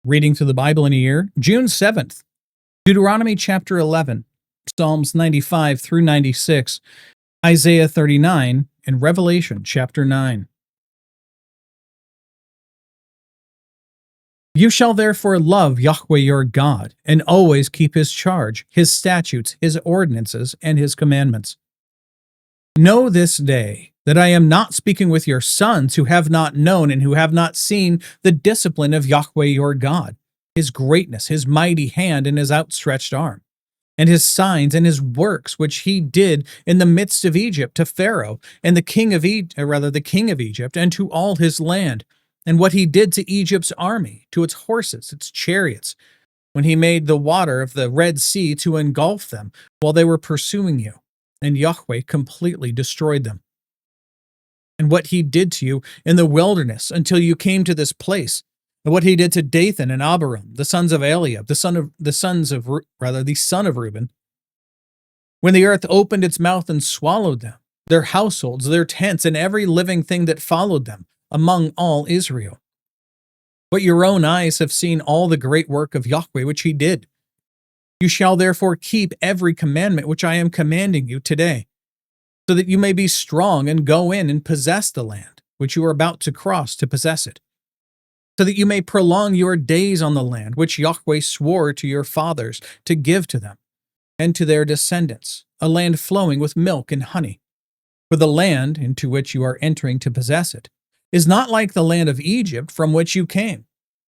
Reading through the Bible in a year, June 7th, Deuteronomy chapter 11, Psalms 95 through 96, Isaiah 39, and Revelation chapter 9. You shall therefore love Yahweh your God, and always keep his charge, his statutes, his ordinances, and his commandments. Know this day that I am not speaking with your sons who have not known and who have not seen the discipline of Yahweh your God, his greatness, his mighty hand, and his outstretched arm, and his signs and his works which he did in the midst of Egypt to Pharaoh and the king of Egypt, and to all his land, and what he did to Egypt's army, to its horses, its chariots, when he made the water of the Red Sea to engulf them while they were pursuing you, and Yahweh completely destroyed them. And what he did to you in the wilderness until you came to this place, and what he did to Dathan and Abiram, the sons of Eliab, the son of Reuben, when the earth opened its mouth and swallowed them, their households, their tents, and every living thing that followed them, among all Israel. But your own eyes have seen all the great work of Yahweh which he did. You shall therefore keep every commandment which I am commanding you today, so that you may be strong and go in and possess the land which you are about to cross to possess it, so that you may prolong your days on the land which Yahweh swore to your fathers to give to them and to their descendants, a land flowing with milk and honey. For the land into which you are entering to possess it is not like the land of Egypt from which you came,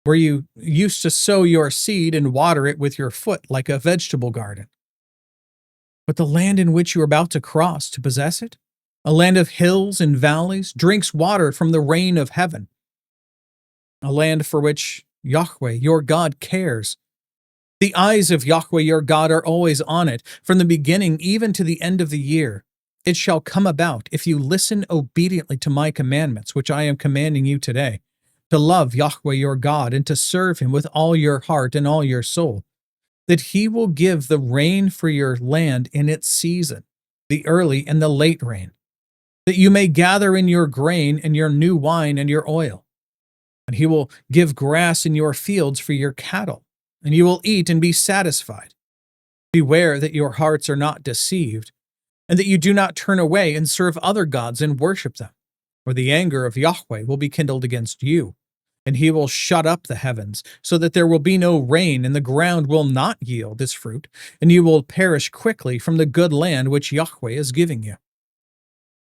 where you used to sow your seed and water it with your foot like a vegetable garden. But the land in which you are about to cross to possess it, a land of hills and valleys, drinks water from the rain of heaven, a land for which Yahweh your God cares. The eyes of Yahweh your God are always on it, from the beginning even to the end of the year. It shall come about, if you listen obediently to my commandments, which I am commanding you today, to love Yahweh your God and to serve him with all your heart and all your soul, that he will give the rain for your land in its season, the early and the late rain, that you may gather in your grain and your new wine and your oil. And he will give grass in your fields for your cattle, and you will eat and be satisfied. Beware that your hearts are not deceived, and that you do not turn away and serve other gods and worship them, or the anger of Yahweh will be kindled against you, and he will shut up the heavens, so that there will be no rain, and the ground will not yield its fruit, and you will perish quickly from the good land which Yahweh is giving you.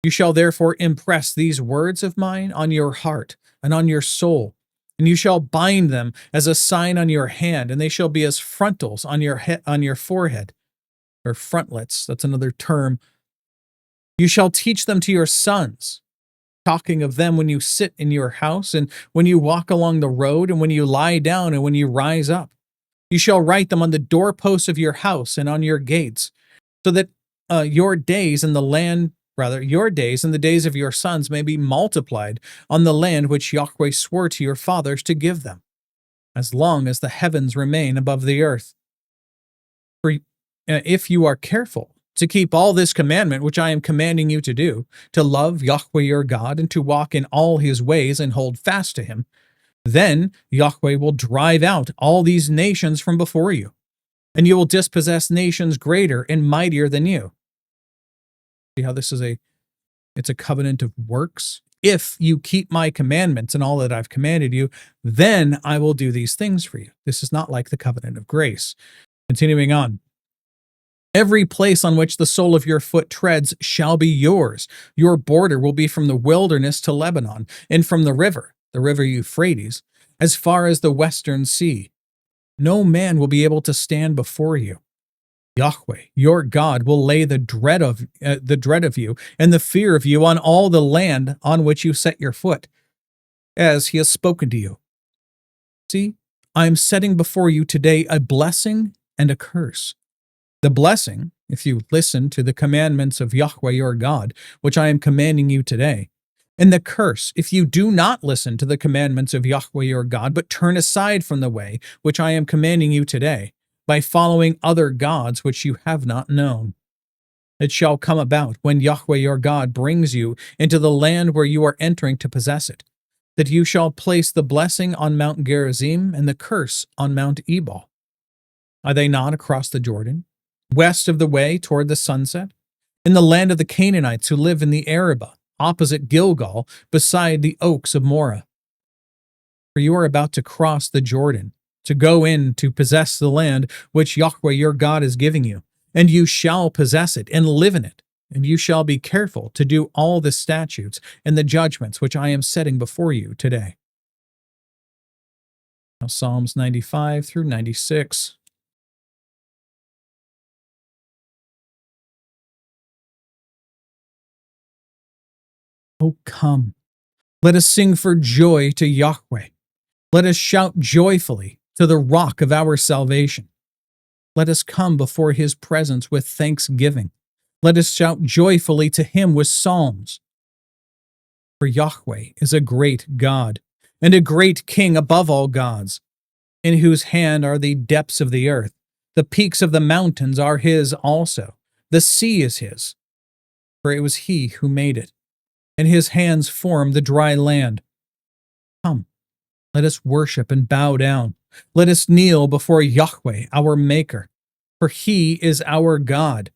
You shall therefore impress these words of mine on your heart and on your soul, and you shall bind them as a sign on your hand, and they shall be as frontals on your forehead, or frontlets, that's another term. You shall teach them to your sons, talking of them when you sit in your house, and when you walk along the road, and when you lie down, and when you rise up. You shall write them on the doorposts of your house and on your gates, so that your days and the days of your sons may be multiplied on the land which Yahweh swore to your fathers to give them, as long as the heavens remain above the earth. For if you are careful to keep all this commandment which I am commanding you to do, to love Yahweh your God, and to walk in all his ways and hold fast to him, then Yahweh will drive out all these nations from before you, and you will dispossess nations greater and mightier than you. See how this is it's a covenant of works? If you keep my commandments and all that I've commanded you, then I will do these things for you. This is not like the covenant of grace. Continuing on. Every place on which the sole of your foot treads shall be yours. Your border will be from the wilderness to Lebanon, and from the river Euphrates, as far as the western sea. No man will be able to stand before you. Yahweh, your God, will lay the dread of you and the fear of you on all the land on which you set your foot, as he has spoken to you. See, I am setting before you today a blessing and a curse. The blessing, if you listen to the commandments of Yahweh your God, which I am commanding you today, and the curse, if you do not listen to the commandments of Yahweh your God, but turn aside from the way which I am commanding you today, by following other gods which you have not known. It shall come about when Yahweh your God brings you into the land where you are entering to possess it, that you shall place the blessing on Mount Gerizim and the curse on Mount Ebal. Are they not across the Jordan, west of the way toward the sunset, in the land of the Canaanites who live in the Arabah, opposite Gilgal, beside the oaks of Moreh? For you are about to cross the Jordan, to go in to possess the land which Yahweh your God is giving you, and you shall possess it and live in it, and you shall be careful to do all the statutes and the judgments which I am setting before you today. Now, Psalms 95 through 96. Oh, come, let us sing for joy to Yahweh. Let us shout joyfully to the rock of our salvation. Let us come before his presence with thanksgiving. Let us shout joyfully to him with psalms. For Yahweh is a great God, and a great King above all gods, in whose hand are the depths of the earth. The peaks of the mountains are his also. The sea is his, for it was he who made it, and his hands formed the dry land. Come, let us worship and bow down. Let us kneel before Yahweh, our Maker, for he is our God,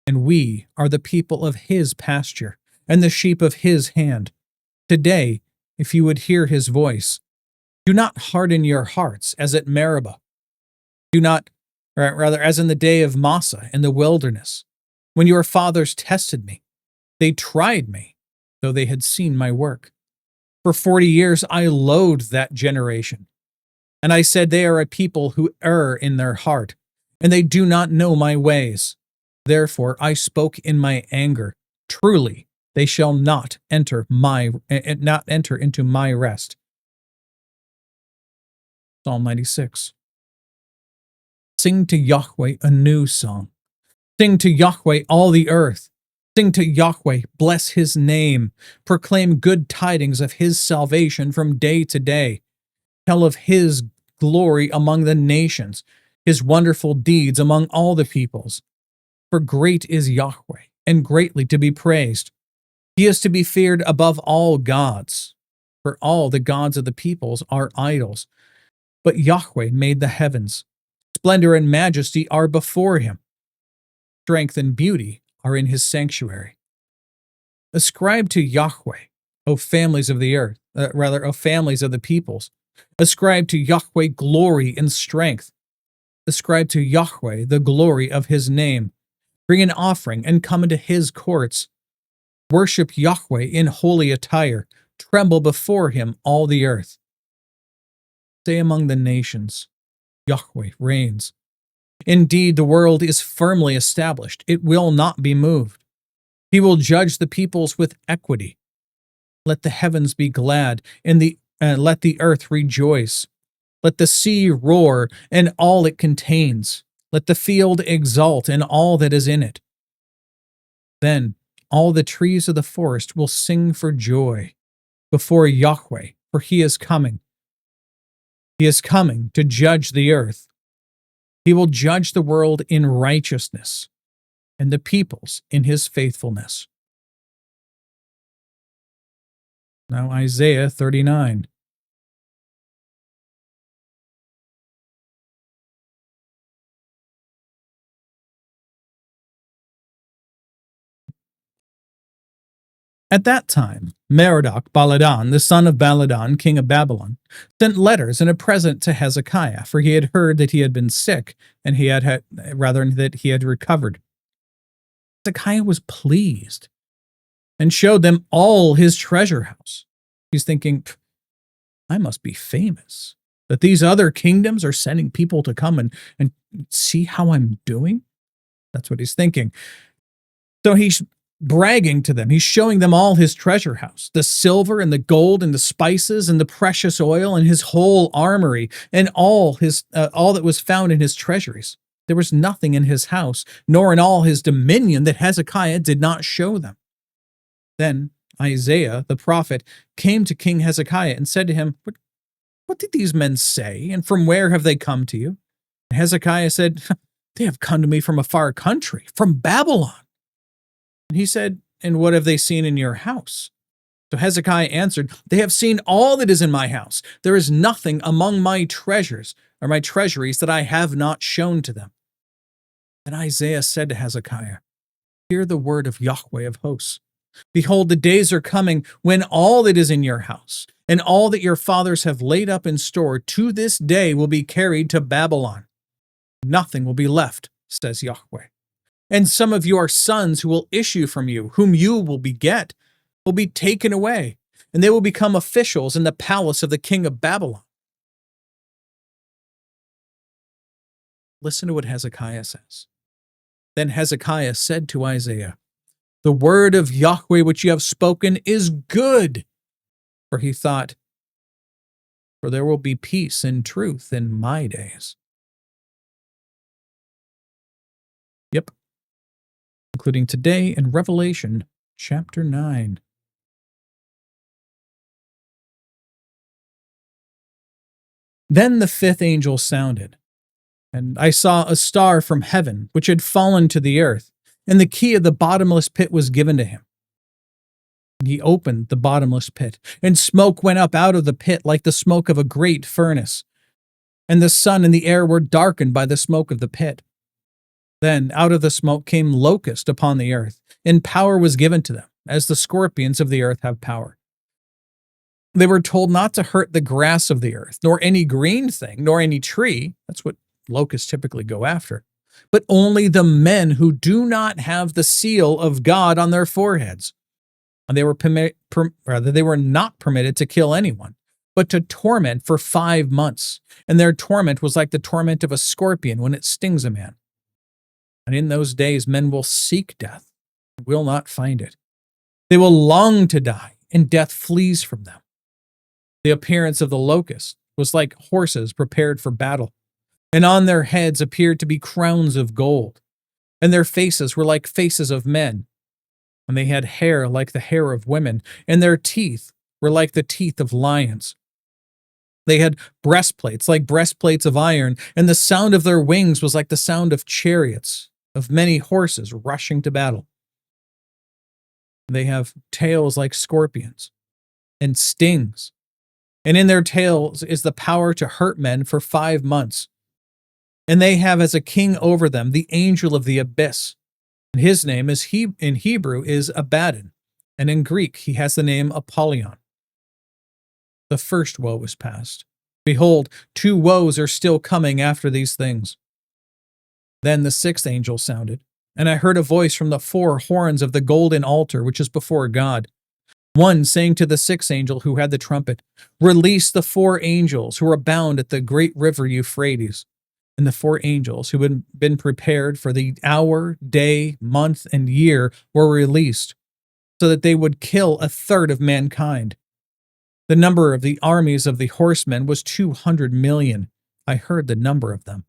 and we are the people of his pasture and the sheep of his hand. Today, if you would hear his voice, do not harden your hearts as at Meribah. Do not, or rather, as in the day of Massah in the wilderness, when your fathers tested me. They tried me, though they had seen my work. For 40 years I loathed that generation. And I said, they are a people who err in their heart, and they do not know my ways. Therefore I spoke in my anger. Truly, they shall not enter into my rest. Psalm 96. Sing to Yahweh a new song. Sing to Yahweh all the earth. Sing to Yahweh, bless his name. Proclaim good tidings of his salvation from day to day. Tell of his glory among the nations, his wonderful deeds among all the peoples. For great is Yahweh, and greatly to be praised. He is to be feared above all gods, for all the gods of the peoples are idols. But Yahweh made the heavens. Splendor and majesty are before him. Strength and beauty are in his sanctuary. Ascribe to Yahweh, O families of the earth, O families of the peoples. Ascribe to Yahweh glory and strength. Ascribe to Yahweh the glory of his name. Bring an offering and come into his courts. Worship Yahweh in holy attire. Tremble before him, all the earth. Say among the nations, Yahweh reigns. Indeed, the world is firmly established. It will not be moved. He will judge the peoples with equity. Let the heavens be glad, and let the earth rejoice. Let the sea roar, and all it contains. Let the field exult, and all that is in it. Then all the trees of the forest will sing for joy before Yahweh, for he is coming. He is coming to judge the earth. He will judge the world in righteousness, and the peoples in his faithfulness. Now Isaiah 39. At that time, Merodach-Baladan, the son of Baladan, king of Babylon, sent letters and a present to Hezekiah, for he had heard that he had been sick, and that he had recovered. Hezekiah was pleased and showed them all his treasure house. He's thinking, I must be famous, that these other kingdoms are sending people to come and see how I'm doing. That's what he's thinking. So he's bragging to them. He's showing them all his treasure house, the silver and the gold and the spices and the precious oil and his whole armory and all that was found in his treasuries. There was nothing in his house, nor in all his dominion, that Hezekiah did not show them. Then Isaiah, the prophet, came to King Hezekiah and said to him, What did these men say, and from where have they come to you? And Hezekiah said, They have come to me from a far country, from Babylon. And he said, And what have they seen in your house? So Hezekiah answered, "They have seen all that is in my house. There is nothing among my treasures or my treasuries that I have not shown to them." Then Isaiah said to Hezekiah, "Hear the word of Yahweh of hosts. Behold, the days are coming when all that is in your house and all that your fathers have laid up in store to this day will be carried to Babylon. Nothing will be left, says Yahweh. And some of your sons who will issue from you, whom you will beget, will be taken away, and they will become officials in the palace of the king of Babylon." Listen to what Hezekiah says. Then Hezekiah said to Isaiah, "The word of Yahweh which you have spoken is good." For he thought, "For there will be peace and truth in my days." Yep, including today in Revelation chapter 9. Then the fifth angel sounded, and I saw a star from heaven, which had fallen to the earth, and the key of the bottomless pit was given to him. And he opened the bottomless pit, and smoke went up out of the pit like the smoke of a great furnace, and the sun and the air were darkened by the smoke of the pit. Then out of the smoke came locusts upon the earth, and power was given to them, as the scorpions of the earth have power. They were told not to hurt the grass of the earth, nor any green thing, nor any tree. That's what locusts typically go after. But only the men who do not have the seal of God on their foreheads. And they were not permitted to kill anyone, but to torment for 5 months. And their torment was like the torment of a scorpion when it stings a man. And in those days men will seek death and will not find it. They will long to die, and death flees from them. The appearance of the locusts was like horses prepared for battle, and on their heads appeared to be crowns of gold, and their faces were like faces of men, and they had hair like the hair of women, and their teeth were like the teeth of lions. They had breastplates like breastplates of iron, and the sound of their wings was like the sound of chariots, of many horses rushing to battle. They have tails like scorpions, and stings, and in their tails is the power to hurt men for 5 months. And they have as a king over them the angel of the abyss. And his name is in Hebrew is Abaddon, and in Greek he has the name Apollyon. The first woe is past. Behold, 2 woes are still coming after these things. Then the sixth angel sounded, and I heard a voice from the 4 horns of the golden altar which is before God. One saying to the sixth angel who had the trumpet, "Release the 4 angels who are bound at the great river Euphrates." And the 4 angels who had been prepared for the hour, day, month, and year were released, so that they would kill 1/3 of mankind. The number of the armies of the horsemen was 200 million. I heard the number of them.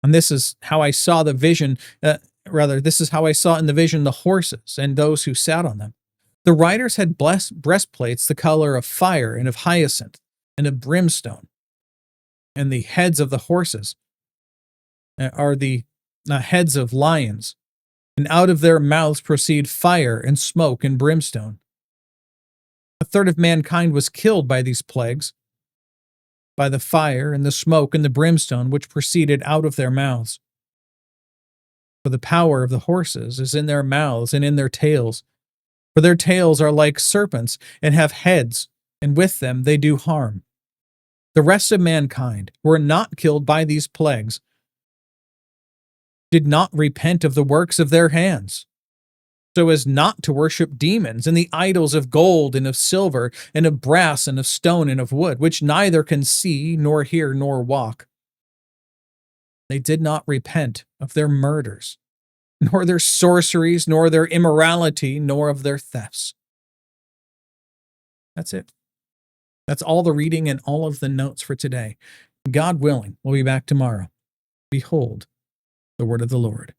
And this is how I saw the vision, this is how I saw in the vision the horses and those who sat on them. The riders had breastplates the color of fire and of hyacinth and of brimstone. And the heads of the horses are the heads of lions, and out of their mouths proceed fire and smoke and brimstone. 1/3 of mankind was killed by these plagues, by the fire and the smoke and the brimstone which proceeded out of their mouths. For the power of the horses is in their mouths and in their tails. For their tails are like serpents and have heads, and with them they do harm. The rest of mankind who were not killed by these plagues did not repent of the works of their hands, so as not to worship demons and the idols of gold and of silver and of brass and of stone and of wood, which neither can see nor hear nor walk. They did not repent of their murders, nor their sorceries, nor their immorality, nor of their thefts. That's it. That's all the reading and all of the notes for today. God willing, we'll be back tomorrow. Behold, the word of the Lord.